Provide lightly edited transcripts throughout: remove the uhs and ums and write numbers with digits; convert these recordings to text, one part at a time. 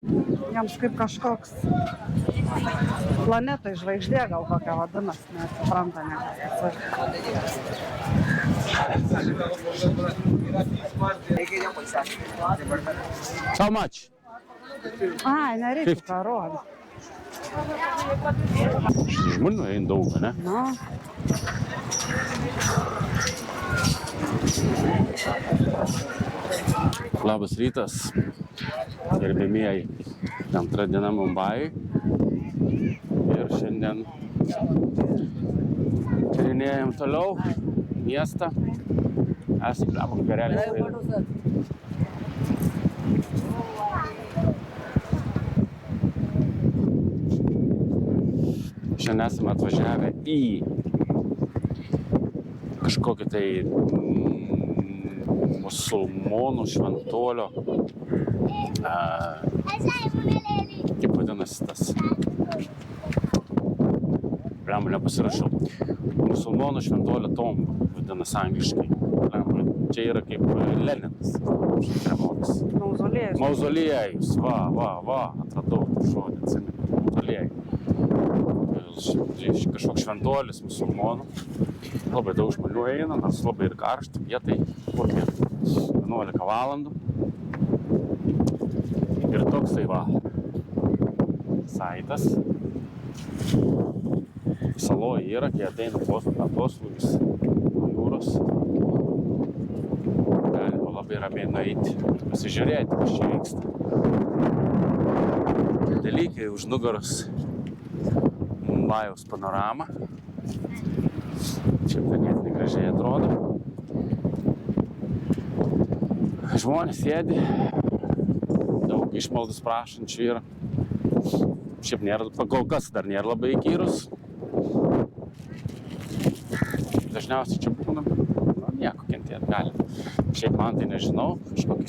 Jiems kaip kažkoks planetai žvaigždė gal kokia vadinasi, nesupranta niekas. How much? Ai, nereikia karoti. Žmonių eina daug, ne? Nu. Labas rytas, gerbėmieji. Antra diena Mumbai. Ir šiandien tyrinėjam toliau miestą. Esam lemok gerelis. Šiandien esame atvažiavę į kažkokį tai musulmonų šventuolio, kaip vadinasi tas, nepasirašau, musulmonų šventuolio tomba, vadinasi angliškai. Čia yra kaip Leninas. Mauzoliejus. Va, atradau tą žodį, atsimenu. Mauzoliejus. Kažkoks šventuolis musulmonų. Labai daug žmonių eina, nors labai ir karšta, vietai kokie 11 valandų. Ir toks tai va, saitas. Saloje yra, kai ateina atoslūgis nuo jūros. Galima labai ramiai nueiti, pasižiūrėti, kas čia vyksta. Dalykai už nugaros Mumbajaus panorama. Čia ganėtinai gražiai atrodo. Žmonės sėdi, daug išmaldas prašančių yra. Šiaip nėra, kol kas dar nėra labai įkyrus. Dažniausiai čia būna, nieko kentėt gali. Šiaip man tai nežinau, kažkokį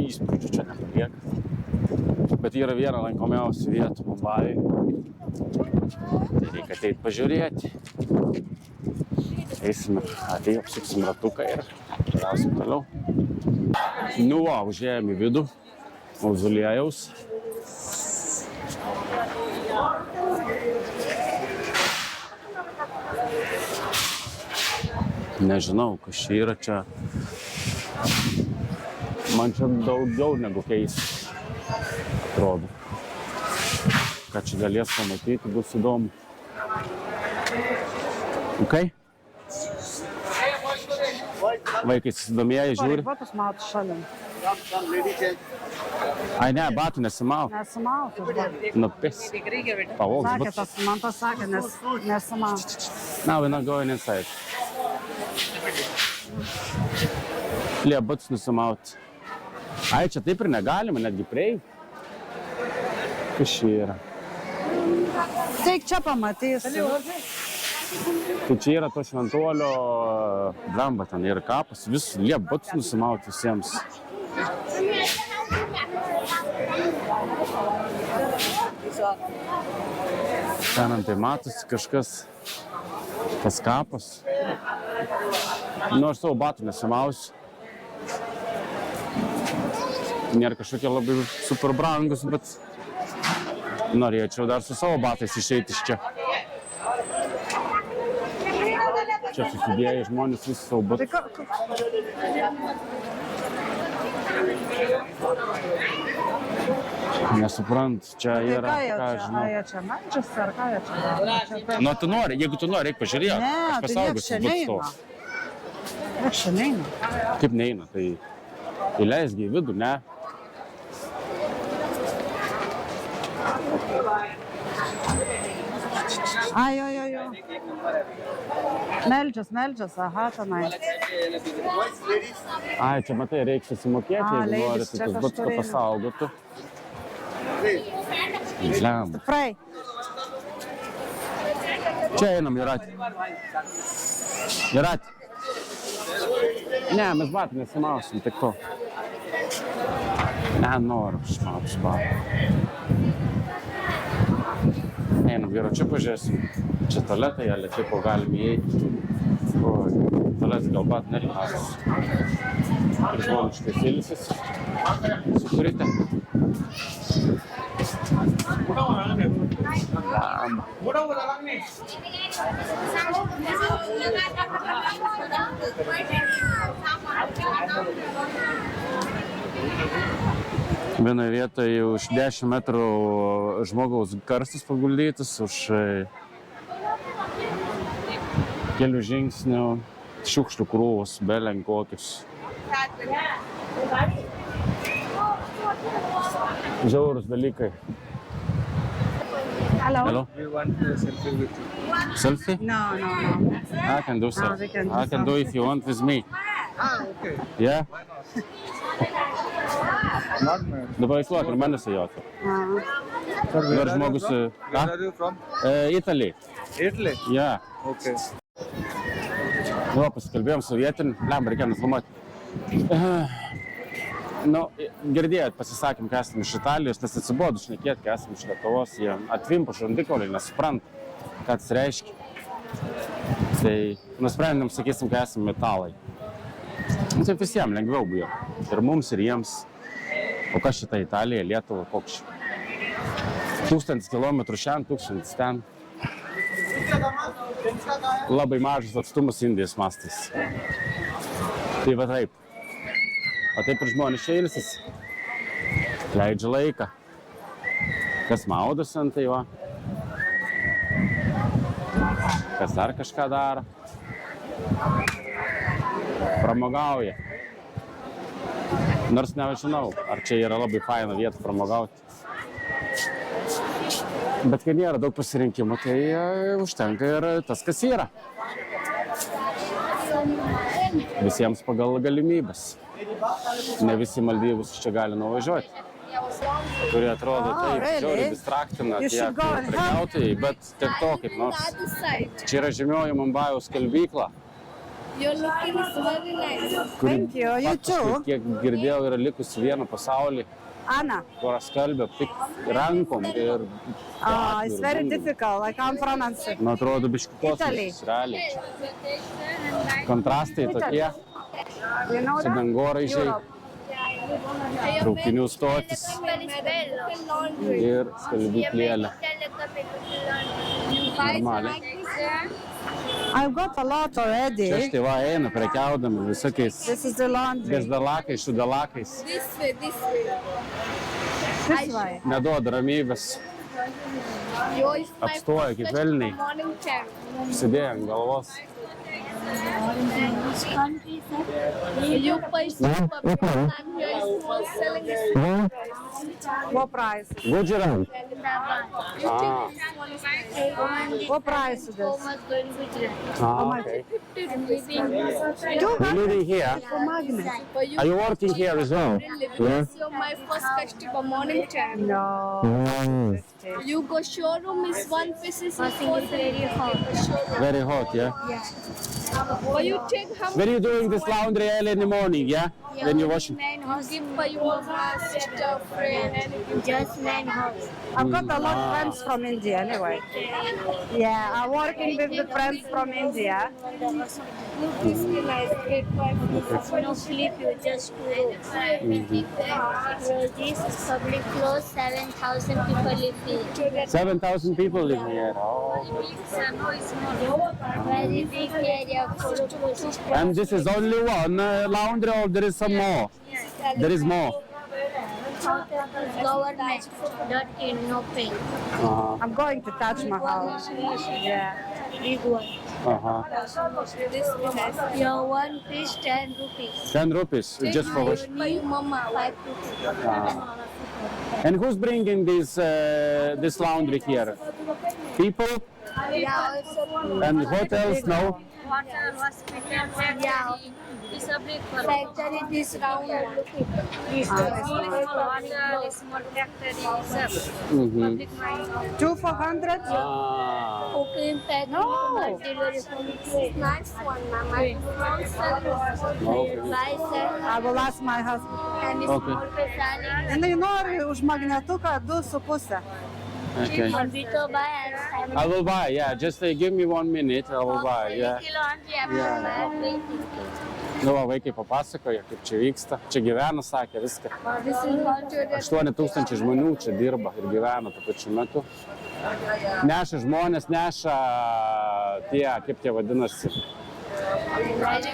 įspūdžių čia nepalieka. Bet yra viena lankomiausių vietų Mumbajui. Tai reikia ateit pažiūrėti. Eisime, apsuksim ratuką ir keliausim toliau. Nu va, užėjom į vidų mauzoliejaus. Nežinau, kas čia yra čia. Man čia daugiau negu keista, atrodo. Ką čia galės pamatyti, bus įdomu. Okay? Vaikai susidomėję, žiūri. Pareigotus matų šalin. Ai ne, batų nesimau. Nesimautų. Nupis. Pavogs, Sakė, tas man tas sakė, nesimautų. Now we're not going inside. Liebuts nusimauti. Ai, čia taip ir negalima, netgi prieiti. Kas čia yra? Teik čia pamatysi. Tai čia yra to šventuolio blemba, ten yra kapas, vis liebuts nusimauti visiems. Ten tai matosi kažkas, tas kapas. Nu, aš savo batų nesimausiu. Nėra kažkokie labai super brangus, bet norėčiau dar su savo batais išeiti iš čia. Čia susidėję žmonės visi savo batus. Nesuprant, čia yra, ką žinau. Jie čia meldžiasi, ar ką jie čia daro? Nu, tu nori, jeigu tu nori, reik pažiūrėti. Ne, aš tai pasaugosiu batus. nieks čia neina. Kaip neina, tai įleisgi į vidų, ne? Ai, jo. Meldžias, aha, tenai. Ai, čia matai, reikia susimokėti, jeigu nori, tai tas batus pasaugotų. Lem. Prai. Čia einam, Jūratė. Jūratė. Ne, mes batų nesimausim, tik to. Nenoriu, aš batų. Einam, vyro, čia pažiūrėsim. Čia tualetai, ale čia po galim įeiti. Tualetai gal bat nereikės. Ir žmoniškai ilsis. Sukurite. Vienoje vietoje už 10 metrų žmogaus karstas paguldytas, už kelių žingsnių šiukšlių krūvos, belenkokius. Žiaurūs dalykai. Hello. Hello? We want a selfie with you. Selfie? No. I can do selfie. we can do I can do if you want with me. Okay. Yeah? Not man. Dabar įsluok ir mane sujoti. Sir, where Dar are you žmogus... from? Ką? Where are you from? Italy. Italy. Yeah. Okay. Nu, pasikalbėjom su vietiniu. Lemba, reikia nufilmuoti. Nu, girdėjot, pasisakėm, kai esame iš Italijos, tas atsibodu šnekėti, kai esame iš Lietuvos, jie atvimpo žandikauliai, nesupranta, ką tas reiškia. Tai nusprendėm, sakysim, kai esame italai. Tai visiems lengviau buvo. Ir mums, ir jiems. O kas šita Italija, Lietuva, koks čia? 1000 kilometrų šiandien, 1000 ten. Labai mažas atstumas Indijos mastais. Tai va taip. O taip ir žmonės čia ilsisi. Leidžia laiką. Kas maudosi ant tai va. Kas dar kažką daro. Pramogauja. Nors nežinau, ar čia yra labai faina vieta pramogauti. Bet kai nėra daug pasirinkimų, tai užtenka ir tas, kas yra. Visiems pagal galimybės. Ne visi Maldyvus čia gali nuvažiuoti. Kurie atrodo taip žiauriai distraktina tiek prekiautojai, bet tiek to kaip nors. Čia yra žemioji Mumbajaus skalbykla. Your looking is very nice. Thank you. You too. Kiek girdėjau, yra likusi viena pasaulyje, Anna. kur skalbia tik rankom ir... It's very difficult. I can't pronounce it. Nu, atrodo, biški Italy. kosmosas, realiai. Kontrastai tokie, You know su that? dangoraižiai, Europe. traukinių stotis ir skalbyklėlė. Normaliai. I've got a lot already. Čia štai va eina prekiaudami visokiais This is the laundry. bezdalakais, šudalakais. This way, this way. This way. Neduoda ramybės, Yo, it's my apstoja kaip velniai, morning time. sėdėjo ant galvos. You purchase public and here is small selling is What price? Gudžiran. You think this one is nice? What price is this? Okay. 50 rupees. You living here? For magnet. But you Are you working here as well? This is my first customer morning time. No. You go showroom is one piece is very hot. Very hot, yeah? But you take how When you doing this laundry early in the morning, yeah? When you wash? you give by your sister, friend, anything. Just 9 hours. I've got a lot of friends from India anyway. Yeah, I'm working with the friends from India. This is nice. No sleep, you just go. This is public close, 7,000 people live here. 7,000 people live here. Oh. Very big area full of And this is only one laundry or there is some more? There is more. government, .in, no pay. I'm going to Taj Mahal. Yeah. Big one. This is nice. Your one piece 10 rupees. 10 rupees just for wash. By your mama. 5 rupees. And who's bringing this laundry here? People? Yeah, also And what else now? water, hospital, factory. This a big factory. This round. This small water, small factory. Public mine. 2 for 100? Cooking pack. No. Delivery from nice one, mama. I will ask my husband. And Okay. small factory. Jinai nori už magnetuką 2,5. Okay. Vito buy and I will buy, yeah. Just give me 1 minute. I will buy, yeah. kilo only Yeah. after Nu, va, vaikai papasakoja, kaip čia vyksta. Čia gyvena, sakė, viską. This is how to 8000 žmonių čia dirba ir gyvena tuo pačiu metu. Neša žmonės, neša tie, kaip tie vadinasi,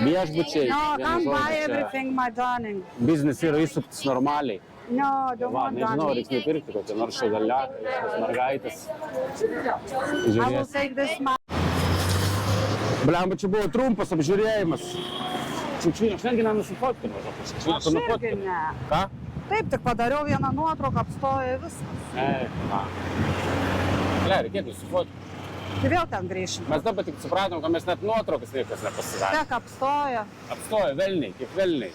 viešbučiai. No, vienu come žodžiu, buy čia everything, my darling. biznis yra įsuptas normaliai. No, don't Va, want nežinau, darling. reiks nupirkti kokią nors šaudelę, šios mergaitės. I will Žiūrės. take this man. Blemba, čia buvo trumpas apžiūrėjimas. Čiūčiūnė, aš netgi nenusifotkinu. Aš irgi ne. Ką? Taip, tik padariau vieną nuotrauką, apstojo viskas. Na. Ble, reikėtų nusifotkinu. Tai vėl ten grįšim. Mes dabar tik supratom, kad mes net nuotraukas niekas nepasidarė. Tek apstojo. Apstojo velniai, kaip velniai.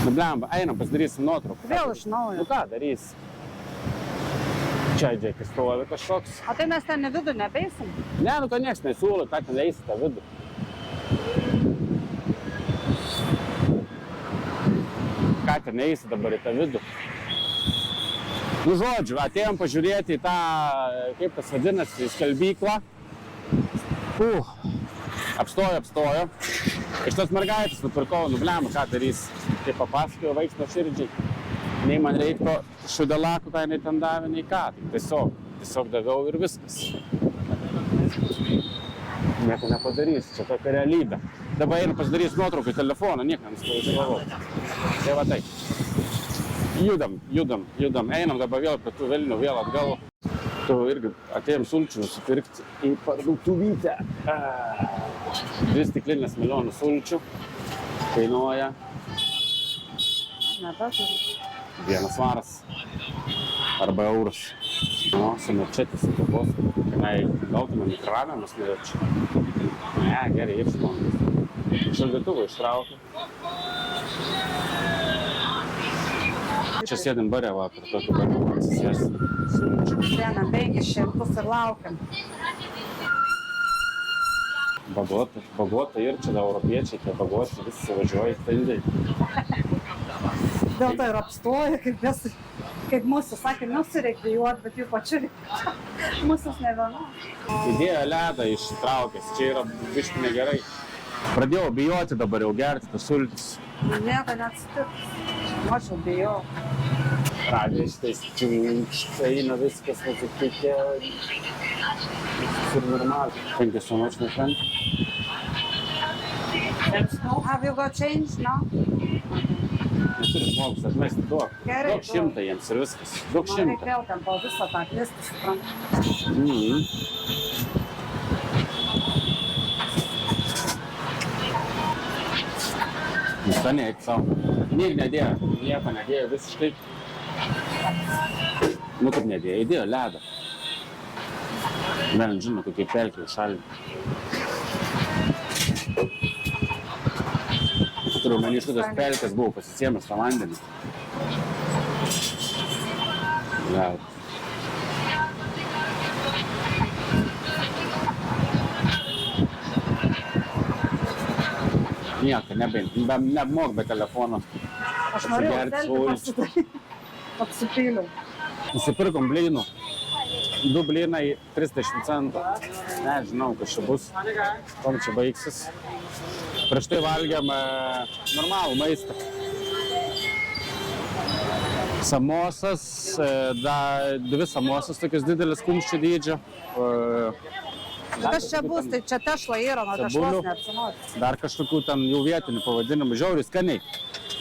Nu, blemba, einam, pasidarysim nuotrauką. Vėl iš naujo. Nu ką darys? Čia džekis stovi kažkoks. O tai mes ten į vidų nebeisim? Ne, nu, kad nieks nesiūlo, ką ten eisi tą vidų. Ką ten eisi dabar į tą vidų? Nu, žodžiu, atėjom pažiūrėti į tą, kaip tas vadinasi, skalbyklą. Apstojo. Iš tos mergaitės nupirkau, nu, blemba, ką darys. Tai papasakojo vaiks nuo širdžiai. Nei man reikto šudelakų, ką jinai ten davė, nei ką. Tiesiog daviau ir viskas. Nieko nepadarys, čia tokia realybė. Dabar einu pasidarys nuotrauką į telefoną, nieko nesusilavau. Tai va taip. Judam. Einam dabar vėl prie tų velnių, vėl atgal. Tu irgi atėjom sulčių nusipirkti į parduotuvytę. 2 stiklinės milijonų sulčių kainuoja Nebeturiu. 1 svaras arba euras. Nu, su mečetės atubos, kai gautume mikravėmus neverčiu. Ne, gerai, išmonės. Šaldytuvą ištraukiu. Čia sėdim bare, va, per tokį bare, atsisėsim. Šiandien 500 ir laukiam. Bagota ir čia europiečiai, tie bagoti, visi važiuoja stendai. Dėl to ir apstoja, kaip mūsų sakė, nusireiklijuot, bet jų pačių mūsų ne viena. Įdėjo ledą išsitraukęs, čia yra biškai negerai. Pradėjau bijoti dabar jau gerti tas sultis. Nieko neatsitiks. Aš jau bijau. Pradėjo šitais čiūnkštai, eina viskas, nusipikė. Viskas ir normaliai. 5 minučių, my friend. Have you got change? No? Neturi žmogus atmesti, duok. Gerai, Duok 100 jiems ir viskas. Duok Man 100. reikia vėl ten po visą tą kvisti, suprantu. Nustanėk savo. Niek nedėjo, nieko nedėjo visiškai. Nu kaip nedėjo, įdėjo ledą. Vėl žinoma, kokie pelkiai užšaldė. Turiu mani iš tos pelkės buvau pasisėmęs tą vandenį. Gal. Nieko, nebmok be telefono. Aš norėjau Pasigerti selfie sulčių. pasidaryti. Apsipyliau. Nusipirkom blynų. 2 blynai 30 centų. Nežinau, kas čia bus. Kom čia baigsis. Prieš tai valgiam normalų maistą. Samosas, 2 samosas, tokius didelis kumščių dydžio. Kas čia bus, tai čia tešla yra, nuo tešlos neapsinoti. Dar kažkokių ten jau vietinių pavadinimų. Žiauriai skaniai.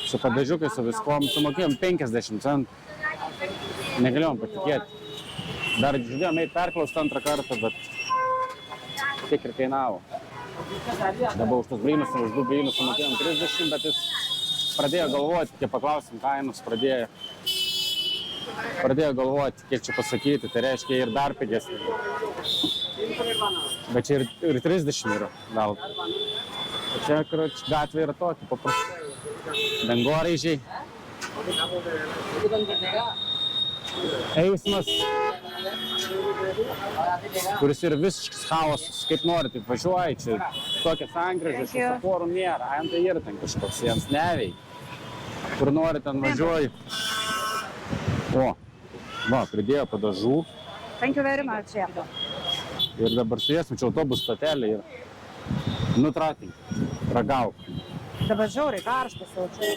Su padažiukai, su viskom. Sumokėjom 50 centų. Negalėjom patikėti. Dar žiūrėjom eit perklausti antrą kartą, bet tiek ir kainavo. Dabar už tos blynus ir už 2 blynus sumokėjom 30, bet jis pradėjo galvoti, kai paklausim kainos, pradėjo galvoti, kiek čia pasakyti, tai reiškia ir dar pigesnį. Bet čia ir 30 yra gal. Čia gatvė yra tokia paprasta. Dangoraižiai. Eismas, kuris yra visiškas chaosas, kaip nori, taip važiuoji, čia tokia sankryža, šviesoforų nėra, tai yra ten kažkoks, jiems neveikia, kur nori ten važiuoji. O, va, pridėjo padažų. Thank you very much, yeah. Ir dabar su jais, čia autobus stotelė yra. Nutratink, ragauk. Dabar žiauriai karštas jaučiu.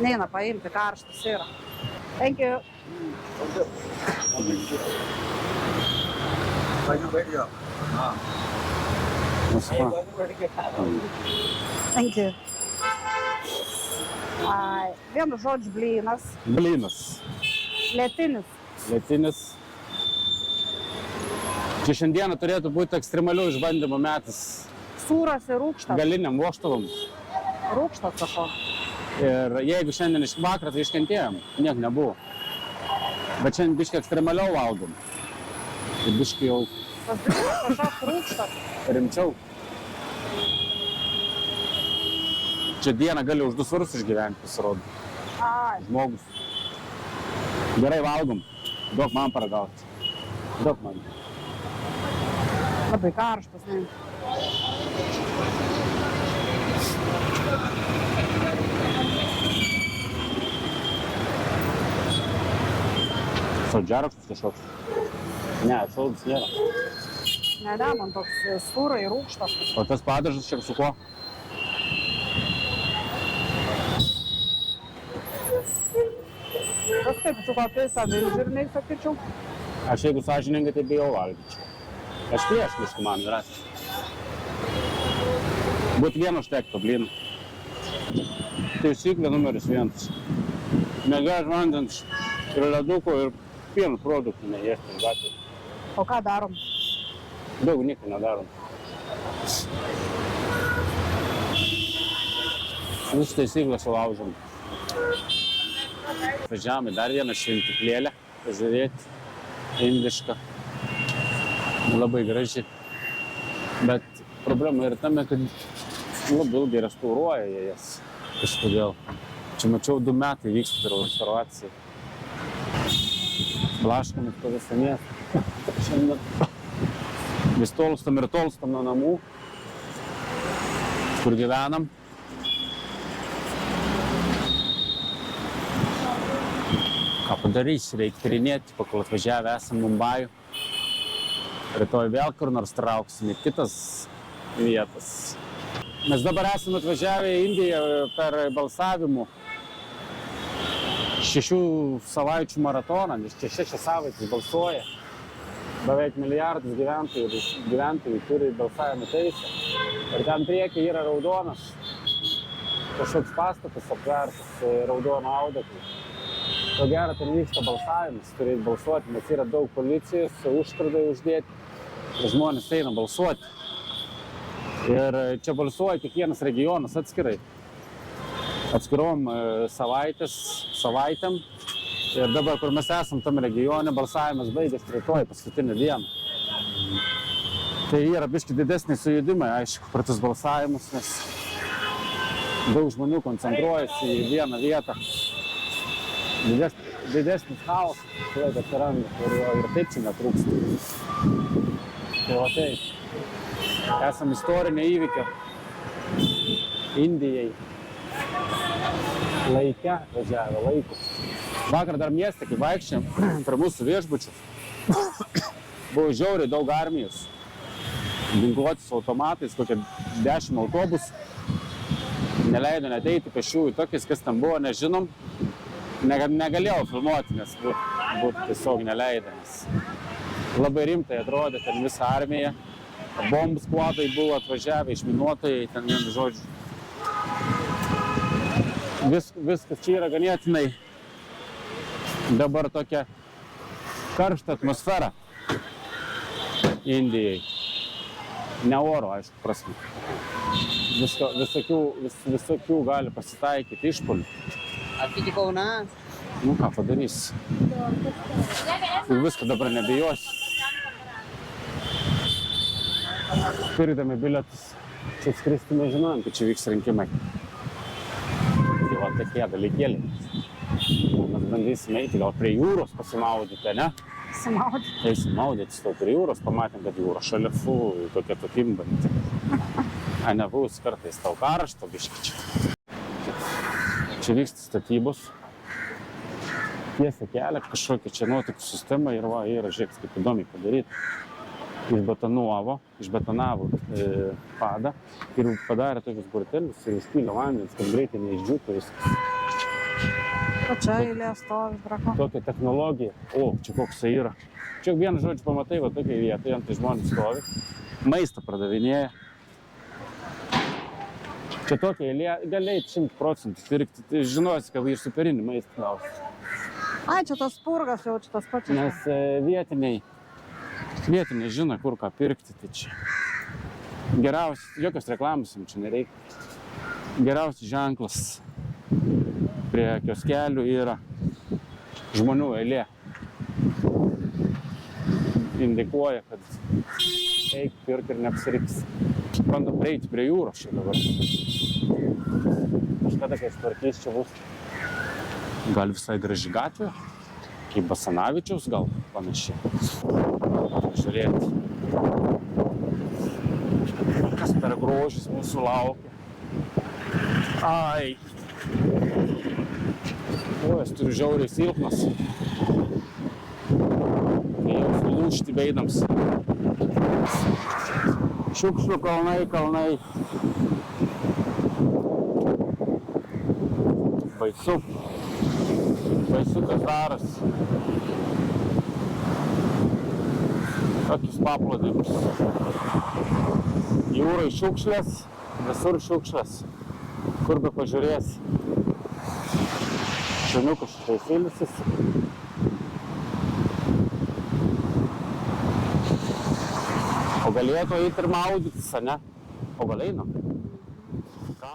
Neina paimti, karštas yra. Thank you. Thank you. Vienu žodžiu blynas. Blynas. Lietinis. Lietinis. Čia šiandieną turėtų būti ekstremalių išbandymų metas. Sūras ir rūkštas. Galiniam vožtuvam. Rūkštas, sako. Ir jeigu šiandien iš vakarą, tai iškentėjom. Niek nebuvo. Bet šiandien biškai ekstremaliau valgom. Ir biškai jau Tas blynas kažkoks rūkštas. rimčiau. Čia dieną gali už 2 svarus išgyventi, pasirodo. Žmogus. Gerai valgom. Duok man paragauti. Duok man. Labai karštas, ne? Saldžiarakstus kažkoks. Ne, saldus nėra. Ne, man toks sūrai rūkštas. O tas padažas šiek su kuo? Tas kaip su kokiais avižirniais, sakyčiau. Aš jeigu sąžiningai, tai bijau valgyčiau. Aš prieš viską man yra. Būt vieno užtektų blynų. Taisyklė numeris 1. Negerti vandens ir leduko ir pieno produktų neėsti gatvėje. O ką darom? Daug nieko nedarom. Visų taisyklę sulaužom. Važiavom į dar vieną šventyklėlę, pažiūrėti, indišką. Labai graži. Bet problema yra tame, kad labai ilgai restauruoja jie jas kažkodėl. Čia mačiau 2 metai vyksta dar restauracija. Blaškomis po visą miestą. Šiandien vis tolstam ir tolstam nuo namų, kur gyvenam. Ką padarysi, reikia tyrinėti, pakol atvažiavę esam Mumbajų. Rytoj vėl kur nors trauksim į kitas vietas. Mes dabar esame atvažiavę į Indiją per balsavimų 6 savaičių maratoną, nes čia 6 savaitės balsuoja. Beveik 1 milijardas gyventojų turi balsavimo teisę. Ir ten priekyje yra raudonas kažkoks pastatas aptvertas raudono audeklu. Ko gero, ten vyksta balsavimas, turėtų balsuoti, nes yra daug policijos, užkardai uždėti. Ir žmonės eina balsuoti. Ir čia balsuoja kiekvienas regionas atskirai. Atskirom savaitėm. Ir dabar, kur mes esam tam regione, balsavimas baigėsi rytoj, paskutinę dieną. Tai yra biški didesni sujudimai, aišku, per tas balsavimus, nes daug žmonių koncentruojasi į vieną vietą. Didesnis chaosas, kurio atsiranda, kurio ir taip čia netrūksta. Tai va taip. Esam istorinio įvykio Indijai laike važiavę laiku. Vakar dar mieste, kai vaikščiam prie mūsų viešbučių, buvo žiauriai daug armijos. Ginkluotis automatais, kokie 10 autobusų. Neleido net eiti pėsčiųjų tokiais, kas ten buvo, nežinom. Negalėjau filmuoti, nes būtų tiesiog neleidę, nes labai rimtai atrodė ten visą armiją. Bombų skvadai buvo atvažiavę, išminuotojai, ten vienu žodžiu. Viskas čia yra ganėtinai dabar tokia karšta atmosfera Indijai. Ne oro, aišku, prasme. Visokių gali pasitaikyti išpuolių. Nu ką padarysi? Jau viską dabar nebijosi. Pirkdami bilietus, čia skristi nežinojom, kad čia vyks rinkimai. Tai va tokie dalykėliai. Mes bandysime eiti gal prie jūros pasimaudyti, ne? Pasimaudyti. Eisim maudytis to prie jūros, pamatėm, kad jūra šalia, tokia kimbanti. A nebus kartais tau karšta biški čia. Čia vyksta statybos. Tiesia kelia kažkokia čia nuotekų sistema ir va, yra žiūrėk, kaip įdomiai padaryti. išbetonavo padą ir padarė tokius bortelius ir užpylė vandens, kad greitai neišdžiūtų viskas. O čia eilė stovi, brako. Tokia technologija. O, čia koks tai yra. Čia vieną žodžiu pamatai, va tokiai vietoje, ant tai žmonės stovi. Maistą pradavinėja. Čia tokia eilė, gali eit 100% pirkti. Tai žinosi, kad ir superinį maistą gausi. Ai, čia tas purgas jau, čia tas pačias. Nes vietiniai žino, kur ką pirkti, tai čia. Geriausias, jokios reklamos jums čia nereikia. Geriausias ženklas prie kioskelių yra žmonių eilė. Indikuoja, kad eik pirk ir neapsiriks. Bandom prieiti prie jūros čia dabar. Kažkada, kai tvarkys, čia bus gal visai graži gatvė, kaip Basanavičiaus gal panašiai. Žiūrėti, kas per grožis mūsų laukia. Ai! O, aš turiu žiauriai silpnas. Tai jau sulūžti beidams. Šiukšlių kalnai. Baisu kas darosi. Tokius paplūdimius. Jūrai šiukšlės, visur šiukšlės. Kur be pažiūrėsi. Šuniukas šitai ilsis. O galėtų eiti ir maudytis, ane? O gal eina? Ką?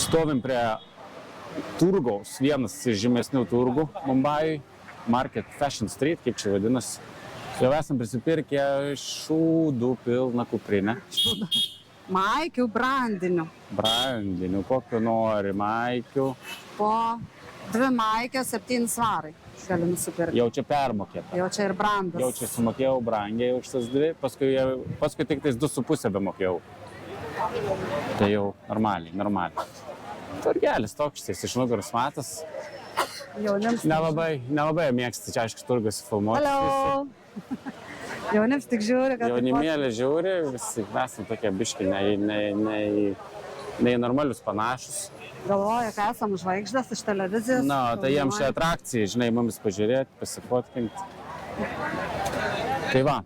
Stovim prie turgaus, vienas iš žymesnių turgų Mumbajui, Market Fashion Street, kaip čia vadinasi. Jau esam prisipirkę šūdų pilną kuprinę. Maikių, brandinių. Brandinių, kokiu nori, maikių. Po 2 maikės 7 svarai gali nusipirkti. Jau čia permokėta. Jau čia ir brandas. Jau čia sumokėjau brangiai už tas 2, paskui tik tais 2,5 be mokėjau. Tai jau normaliai. Turgelis toks, iš nugaros matas. Jaunims. Nelabai mėgsti čia, aišku, turgas filmuoti. Hello! Jaunims tik žiūri, kad... Jaunimėlė žiūri, visi esam tokie biški, ne į normalius panašus. Galvoja, kad esam žvaigždės iš televizijos. Na, tai jiems čia atrakcija, žinai, mums pažiūrėti, pasifotkinti. Tai va.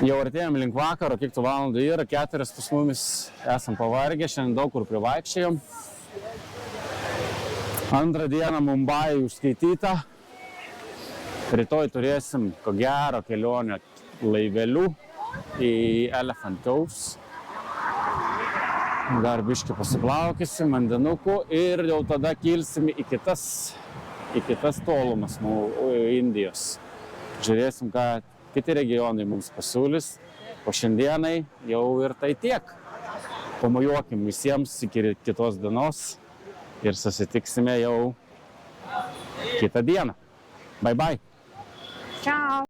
Jau artėjom link vakaro, kiek tų valandų yra, 4 pas mumis esam pavargę, šiandien daug kur privaikščiojom. Antrą dieną Mumbajui užskaityta. Rytoj turėsim, ko gero, kelionę laiveliu į Elephant Coves. Dar biškį pasiplaukysim, vandenukų ir jau tada kilsim į kitas tolumas Indijos. Žiūrėsim, ką kiti regionai mums pasiūlys, o šiandienai jau ir tai tiek. Pamojuokim visiems iki kitos dienos ir susitiksime jau kitą dieną. Bye bye. Ciao.